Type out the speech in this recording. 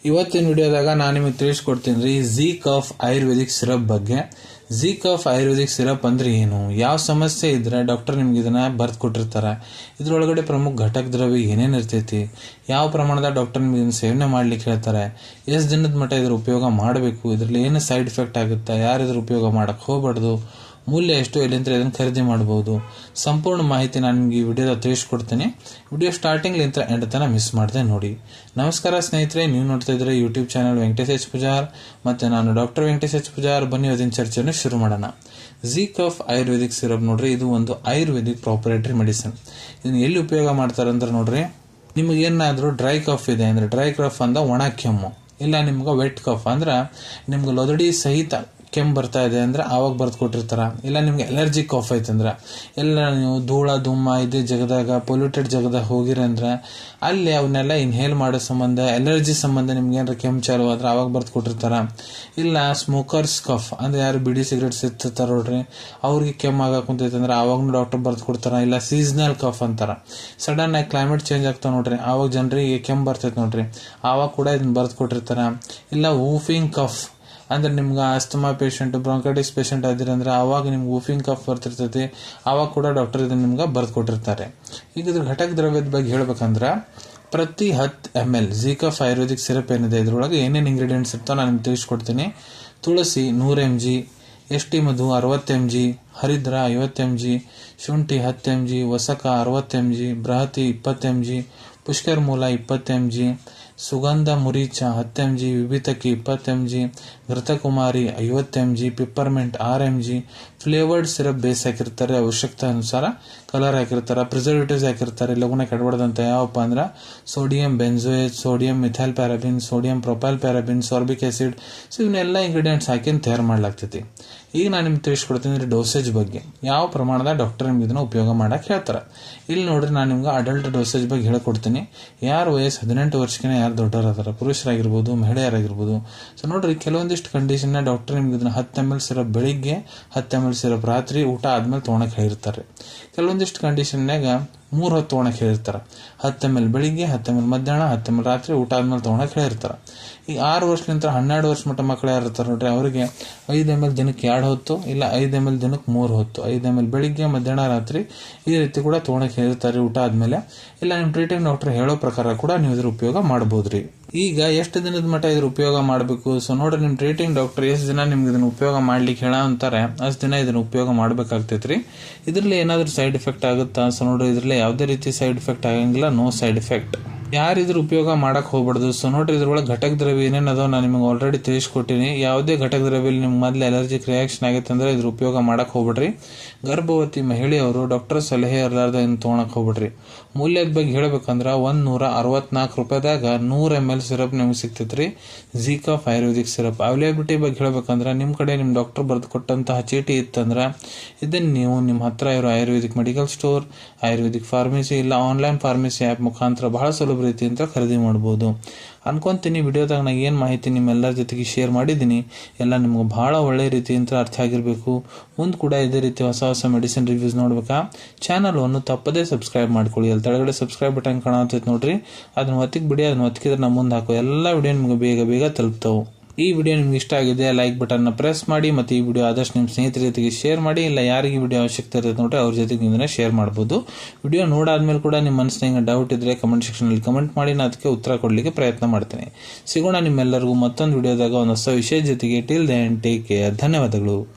ಇವತ್ತಿನ ವಿಡಿಯೋದಾಗ ನಾನು ನಿಮಗೆ ತಿಳಿಸ್ಕೊಡ್ತೀನಿ ರೀ ಝೀ ಕಫ್ ಆಯುರ್ವೇದಿಕ್ ಸಿರಪ್ ಬಗ್ಗೆ. ಝೀ ಕಫ್ ಆಯುರ್ವೇದಿಕ್ ಸಿರಪ್ ಅಂದ್ರೆ ಏನು, ಯಾವ ಸಮಸ್ಯೆ ಇದ್ರೆ ಡಾಕ್ಟರ್ ನಿಮ್ಗೆ ಇದನ್ನ ಬರ್ದು ಕೊಟ್ಟಿರ್ತಾರೆ, ಇದ್ರೊಳಗಡೆ ಪ್ರಮುಖ ಘಟಕ ದ್ರವ್ಯ ಏನೇನು ಇರ್ತೈತಿ, ಯಾವ ಪ್ರಮಾಣದ ಡಾಕ್ಟರ್ ನಿಮ್ಗೆ ಇದನ್ನ ಸೇವನೆ ಮಾಡ್ಲಿಕ್ಕೆ ಹೇಳ್ತಾರೆ, ಎಷ್ಟು ದಿನದ ಮಟ್ಟ ಇದ್ರ ಉಪಯೋಗ ಮಾಡಬೇಕು, ಇದ್ರಲ್ಲಿ ಏನು ಸೈಡ್ ಎಫೆಕ್ಟ್ ಆಗುತ್ತೆ, ಯಾರು ಇದ್ರ ಉಪಯೋಗ ಮಾಡಕ್ ಹೋಗ್ಬಾರ್ದು, ಮೂಲ್ಯ ಎಷ್ಟು, ಎಲ್ಲಿಂದ ಇದನ್ನು ಖರೀದಿ ಮಾಡಬಹುದು, ಸಂಪೂರ್ಣ ಮಾಹಿತಿ ನಾನು ನಿಮಗೆ ಈ ವಿಡಿಯೋದ ತಿಳಿಸ್ಕೊಡ್ತೀನಿ. ವಿಡಿಯೋ ಸ್ಟಾರ್ಟಿಂಗ್ ಲಿಂತ ಎಂಡ್ ತನಕ ಮಿಸ್ ಮಾಡದೆ ನೋಡಿ. ನಮಸ್ಕಾರ ಸ್ನೇಹಿತರೆ, ನೀವು ನೋಡ್ತಾ ಇದ್ರೆ YouTube channel Venkatesh H Pujar, ಮತ್ತೆ ನಾನು ಡಾಕ್ಟರ್ ವೆಂಕಟೇಶ್ ಎಚ್ ಪೂಜಾರ್. ಬನ್ನಿ ಅದನ್ನ ಚರ್ಚೆಯನ್ನು ಶುರು ಮಾಡೋಣ. ಝೀ ಕಫ್ ಆಯುರ್ವೇದಿಕ್ ಸಿರಪ್ ನೋಡ್ರಿ, ಇದು ಒಂದು ಆಯುರ್ವೇದಿಕ್ ಪ್ರಾಪರೇಟರಿ ಮೆಡಿಸಿನ್. ಇದನ್ನ ಎಲ್ಲಿ ಉಪಯೋಗ ಮಾಡ್ತಾರೆ ಅಂದ್ರೆ ನೋಡ್ರಿ, ನಿಮ್ಗೆ ಏನಾದ್ರೂ ಡ್ರೈ ಕಫ್ ಇದೆ ಅಂದ್ರೆ, ಡ್ರೈ ಕಫ್ ಅಂದ ಒಣ ಕೆಮ್ಮು, ಇಲ್ಲ ನಿಮ್ಗೆ ವೆಟ್ ಕಫ್ ಅಂದ್ರೆ ನಿಮ್ಗೆ ಲೊದಡಿ ಸಹಿತ ಕೆಮ್ಮು ಬರ್ತಾ ಇದೆ ಅಂದ್ರೆ ಆವಾಗ ಬರ್ದು ಕೊಟ್ಟಿರ್ತಾರ. ಇಲ್ಲ ನಿಮ್ಗೆ ಎಲರ್ಜಿ ಕಾಫ್ ಐತಂದ್ರೆ, ಎಲ್ಲ ನೀವು ಧೂಳ ಧೂಮ ಇದೇ ಜಗದಾಗ ಪೊಲ್ಯೂಟೆಡ್ ಜಗದಾಗ ಹೋಗಿರಿ ಅಂದ್ರೆ ಅಲ್ಲಿ ಅವನ್ನೆಲ್ಲ ಇನ್ಹೇಲ್ ಮಾಡೋ ಸಂಬಂಧ, ಎಲರ್ಜಿ ಸಂಬಂಧ ನಿಮ್ಗೆ ಏನಾರ ಕೆಮ್ಮು ಚಾಲು ಆದ್ರೆ ಆವಾಗ ಬರ್ದು ಕೊಟ್ಟಿರ್ತಾರ. ಇಲ್ಲ ಸ್ಮೋಕರ್ಸ್ ಕಫ್ ಅಂದ್ರೆ ಯಾರು ಬಿಡಿ ಸಿಗರೇಟ್ ಸಿಗ್ತಿರ್ತಾರ ನೋಡ್ರಿ, ಅವ್ರಿಗೆ ಕೆಮ್ಮು ಆಗ ಕುಂತೈತಂದ್ರೆ ಆವಾಗೂ ಡಾಕ್ಟರ್ ಬರ್ದು ಕೊಡ್ತಾರ. ಇಲ್ಲ ಸೀಸನಲ್ ಕಫ್ ಅಂತಾರ, ಸಡನ್ ಆಗಿ ಕ್ಲೈಮೇಟ್ ಚೇಂಜ್ ಆಗ್ತಾವ ನೋಡ್ರಿ, ಆವಾಗ ಜನರಿಗೆ ಕೆಮ್ಮು ಬರ್ತೈತೆ ನೋಡ್ರಿ, ಆವಾಗ ಕೂಡ ಇದನ್ನ ಬರ್ದು ಕೊಟ್ಟಿರ್ತಾರ. ಇಲ್ಲ ವೂಫಿಂಗ್ ಕಫ್ ಅಂದ್ರೆ ನಿಮ್ಗೆ ಆಸ್ತಮಾ ಪೇಷಂಟ್, ಬ್ರಾಂಕೈಟಿಸ್ ಪೇಷಂಟ್ ಆದಿರಿ ಅಂದ್ರೆ ಆವಾಗ ನಿಮ್ಗೆ ವೂಫಿಂಗ್ ಕಫ್ ಬರ್ತಿರ್ತೈತಿ, ಆವಾಗ ಕೂಡ ಡಾಕ್ಟರ್ ಇದನ್ನ ನಿಮ್ಗೆ ಬರ್ದು ಕೊಟ್ಟಿರ್ತಾರೆ. ಈಗ ಇದ್ರ ಘಟಕ ದ್ರವ್ಯದ ಬಗ್ಗೆ ಹೇಳ್ಬೇಕಂದ್ರೆ, ಪ್ರತಿ 10 ml Zee cough ayurvedic syrup ಏನಿದೆ ಇದ್ರೊಳಗೆ ಏನೇನು ಇಂಗ್ರೀಡಿಯೆಂಟ್ಸ್ ಇರ್ತಾವ ನಾನು ನಿಮ್ಗೆ ತಿಳಿಸ್ಕೊಡ್ತೀನಿ. ತುಳಸಿ 100 mg, ಎಷ್ಟಿ ಮಧು 60 mg, ಹರಿದ್ರ 50 mg, ಶುಂಠಿ 10 mg, ವಸಕ 60 mg, ಬೃಹತಿ 20 mg, ಪುಷ್ಕರ್ ಮೂಲ 20 mg, ಸುಗಂಧ ಮುರೀಚ 10 mg, ವಿಭಿತಕಿ 20 mg, ಘೃತಕುಮಾರಿ 50 mg, ಪಿಪ್ಪರ್ಮೆಂಟ್ 6 mg. Flavoured syrup base ಹಾಕಿರ್ತಾರೆ, ಅವಶ್ಯಕತೆ ಅನುಸಾರ ಕಲರ್ ಹಾಕಿರ್ತಾರೆ, ಪ್ರಿಸರ್ವೇಟಿವ್ಸ್ ಹಾಕಿರ್ತಾರೆ. ಲಗುನ ಕೆಡಬಾರ್ದಂತ ಯಾವಪ್ಪ ಅಂದ್ರೆ sodium benzoate, sodium methyl paraben, sodium propyl paraben, sorbic acid. So ಇವನ್ನೆಲ್ಲ ಇಂಗ್ರೀಡಿಯೆಂಟ್ಸ್ ಹಾಕಿ ತಯಾರು ಮಾಡ್ಲಾಗ್ತೈತಿ. ಈಗ ನಾನು ನಿಮ್ಗೆ ತಿಳಿಸ್ಕೊಡ್ತೀನಿ ಡೋಸೇಜ್ ಬಗ್ಗೆ, ಯಾವ ಪ್ರಮಾಣದ ಡಾಕ್ಟರ್ ನಿಮ್ಗೆ ಇದನ್ನ ಉಪಯೋಗ ಮಾಡಕ್ ಹೇಳ್ತಾರೆ. ಇಲ್ಲಿ ನೋಡ್ರಿ, ನಾನು ನಿಮ್ಗೆ ಅಡಲ್ಟ್ ಡೋಸೇಜ್ ಬಗ್ಗೆ ಹೇಳ್ಕೊಡ್ತೀನಿ. ಯಾರು ವಯಸ್ಸು 18 ವರ್ಷಕ್ಕಿಂತ ಯಾರು ದೊಡ್ಡವರು ಅದಾರ, ಪುರುಷರಾಗಿರ್ಬೋದು ಮಹಿಳೆಯರಾಗಿರ್ಬೋದು. ಸೊ ನೋಡ್ರಿ, ಕೆಲವೊಂದಿಷ್ಟು ಕಂಡೀಷನ್ ಡಾಕ್ಟರ್ ನಿಮ್ಗೆ ಇದನ್ನ 10 ml ಸಿರಪ್ ಬೆಳಿಗ್ಗೆ, 10 ml ಸಿರಪ್ ರಾತ್ರಿ ಊಟ ಆದ್ಮೇಲೆ ತೊಗೊಳಕ್ ಹೇಳಿರ್ತಾರೆ. ಕೆಲವೊಂದಿಷ್ಟು ಕಂಡೀಷನ್ನಾಗ 3 ಹೊತ್ತು ತೊಗೊಳಕ್ ಹೇಳಿರ್ತಾರೆ. 10 ml ಬೆಳಿಗ್ಗೆ, 10 ml ಮಧ್ಯಾಹ್ನ, 10 ml ರಾತ್ರಿ ಊಟ ಆದ್ಮೇಲೆ ತೊಗೊಳಕ್ ಹೇಳಿರ್ತಾರೆ. ಈ 6 ವರ್ಷಲಿಂದ 12 ವರ್ಷ ಮಟ್ಟ ಮಕ್ಕಳು ಯಾರು ಇರ್ತಾರೆ ನೋಡ್ರಿ, ಅವರಿಗೆ 5 ml ದಿನಕ್ಕೆ 2 ಹೊತ್ತು, ಇಲ್ಲ 5 ml ದಿನಕ್ಕೆ 3 ಹೊತ್ತು, 5 ml ಬೆಳಿಗ್ಗೆ, ಮಧ್ಯಾಹ್ನ, ರಾತ್ರಿ ಈ ರೀತಿ ಕೂಡ ತೊಗೊಳಕ್ ಹೇಳಿರ್ತಾರೆ ಊಟ ಆದ್ಮೇಲೆ. ಇಲ್ಲ ನಿಮ್ ಟ್ರೀಟಿಂಗ್ ಡಾಕ್ಟರ್ ಹೇಳೋ ಪ್ರಕಾರ ಕೂಡ ನೀವು ಇದ್ರ ಉಪಯೋಗ ಮಾಡಬಹುದ್ರಿ. ಈಗ ಎಷ್ಟು ದಿನದ ಮಟ್ಟ ಇದ್ರ ಉಪಯೋಗ ಮಾಡಬೇಕು? ಸೊ ನೋಡ್ರಿ, ನಿಮ್ ಟ್ರೀಟಿಂಗ್ ಡಾಕ್ಟರ್ ಎಷ್ಟು ದಿನ ನಿಮ್ಗೆ ಇದನ್ನ ಉಪಯೋಗ ಮಾಡ್ಲಿಕ್ಕೆ ಹೇಳ ಅಂತಾರೆ, ಅಷ್ಟು ದಿನ ಇದನ್ನ ಉಪಯೋಗ ಮಾಡ್ಬೇಕಾಗ್ತೈತ್ರಿ. ಇದ್ರಲ್ಲಿ ಏನಾದ್ರೂ ಸೈಡ್ ಎಫೆಕ್ಟ್ ಆಗುತ್ತಾ? ಸೊ ನೋಡ್ರಿ, ಇದ್ರಲ್ಲಿ ಯಾವುದೇ ರೀತಿ ಸೈಡ್ ಎಫೆಕ್ಟ್ ಆಗಂಗಿಲ್ಲ, ನೋ ಸೈಡ್ ಎಫೆಕ್ಟ್. ಯಾರು ಇದ್ರ ಉಪಯೋಗ ಮಾಡಕ್ ಹೋಗ್ಬಾರ್ದು. ಸೊ ನೋಡ್ರಿ, ಇದ್ರೊಳಗೆ ಘಟಕ ದ್ರವ್ಯ ಏನೇನು ಅದಾವ ನಾನು ನಿಮಗೆ ಆಲ್ರೆಡಿ ತಿಳಿಸ್ಕೊಟ್ಟಿನಿ. ಯಾವುದೇ ಘಟಕ ದ್ರವ್ಯಲ್ಲಿ ನಿಮ್ಗೆ ಮೊದಲು ಅಲರ್ಜಿಕ್ ರಿಯಾಕ್ಷನ್ ಆಗೈತೆ ಅಂದ್ರೆ ಇದ್ರ ಉಪಯೋಗ ಮಾಡಕ್ ಹೋಗ್ಬಿಡ್ರಿ. ಗರ್ಭವತಿ ಮಹಿಳೆಯವರು ಡಾಕ್ಟರ್ ಸಲಹೆ ಇರಲಾರ್ದ ಇದನ್ನ ತೊಗೊಳಕ್ ಹೋಗ್ಬಿಡ್ರಿ. ಮೂಲ್ಯದ ಬಗ್ಗೆ ಹೇಳ್ಬೇಕಂದ್ರ 164 ರೂಪಾಯಿದಾಗ 100 ml ಸಿರಪ್ ನಿಮ್ಗೆ ಸಿಗ್ತೈತ್ರಿ, Zee cough ayurvedic syrup. Availability ಬಗ್ಗೆ ಹೇಳ್ಬೇಕಂದ್ರ, ನಿಮ್ ಕಡೆ ನಿಮ್ ಡಾಕ್ಟರ್ ಬರೆದು ಕೊಟ್ಟಂತಹ ಚೀಟಿ ಇತ್ತಂದ್ರ ಇದನ್ನ ನೀವು ನಿಮ್ಮ ಹತ್ರ ಇರೋ Ayurvedic medical store, Ayurvedic pharmacy, ಇಲ್ಲ ಆನ್ಲೈನ್ ಫಾರ್ಮಸಿ ಆ್ಯಪ್ ಮುಖಾಂತರ ಬಹಳ ಸುಲಭ ರೀತಿಯಿಂದ ಖರೀದಿ ಮಾಡಬಹುದು ಅನ್ಕೊಂತೀನಿ. ವಿಡಿಯೋದಾಗ ನಾನು ಏನು ಮಾಹಿತಿ ನಿಮ್ಮೆಲ್ಲರ ಜೊತೆಗೆ ಶೇರ್ ಮಾಡಿದ್ದೀನಿ ಎಲ್ಲ ನಿಮ್ಗೆ ಬಹಳ ಒಳ್ಳೆ ರೀತಿಯಿಂದ ಅರ್ಥ ಆಗಿರಬೇಕು. ಮುಂದೆ ಕೂಡ ಇದೇ ರೀತಿ ಹೊಸ ಹೊಸ ಮೆಡಿಸಿನ್ ರಿವ್ಯೂಸ್ ನೋಡ್ಬೇಕಾ, ಚಾನಲ್ ಅನ್ನು ತಪ್ಪದೇ ಸಬ್ಸ್ಕ್ರೈಬ್ ಮಾಡ್ಕೊಳ್ಳಿ. ಅಲ್ಲಿ ಕೆಳಗಡೆ ಸಬ್ಸ್ಕ್ರೈಬ್ ಬಟನ್ ಕಾಣತೈತೆ ನೋಡ್ರಿ, ಅದನ್ನ ಒತ್ತಿಗೆ ಬಿಡಿ. ಅದನ್ನ ಒತ್ತಿಕಿದ್ರೆ ನಮ್ಮ ಮುಂದೆ ಹಾಕೋ ಎಲ್ಲ ವಿಡಿಯೋ ನಿಮ್ಗೆ ಬೇಗ ಬೇಗ ತಲುಪ್ತಾವೆ. ಈ ವಿಡಿಯೋ ನಿಮ್ಗೆ ಇಷ್ಟ ಆಗಿದೆ, ಲೈಕ್ ಬಟನ್ನ ಪ್ರೆಸ್ ಮಾಡಿ, ಮತ್ತು ಈ ವಿಡಿಯೋ ಆದಷ್ಟು ನಿಮ್ಮ ಸ್ನೇಹಿತರ ಜೊತೆಗೆ ಶೇರ್ ಮಾಡಿ. ಇಲ್ಲ ಯಾರಿಗೆ ವಿಡಿಯೋ ಅವಶ್ಯಕತೆ ಇರುತ್ತೆ ನೋಡ್ರಿ, ಅವ್ರ ಜೊತೆಗೆ ನೀವು ಶೇರ್ ಮಾಡ್ಬೋದು. ವಿಡಿಯೋ ನೋಡಾದ್ಮೇಲೆ ಕೂಡ ನಿಮ್ಮ ಮನಸ್ಸಿನಾಗ ಡೌಟ್ ಇದ್ರೆ ಕಮೆಂಟ್ ಸೆಕ್ಷನಲ್ಲಿ ಕಮೆಂಟ್ ಮಾಡಿ, ನಾನು ಅದಕ್ಕೆ ಉತ್ತರ ಕೊಡಲಿಕ್ಕೆ ಪ್ರಯತ್ನ ಮಾಡ್ತೇನೆ. ಸಿಗೋಣ ನಿಮ್ಮೆಲ್ಲರಿಗೂ ಮತ್ತೊಂದು ವಿಡಿಯೋದಾಗ ಒಂದು ಹೊಸ ವಿಷಯ ಜೊತೆಗೆ. Till then take care. ಧನ್ಯವಾದಗಳು.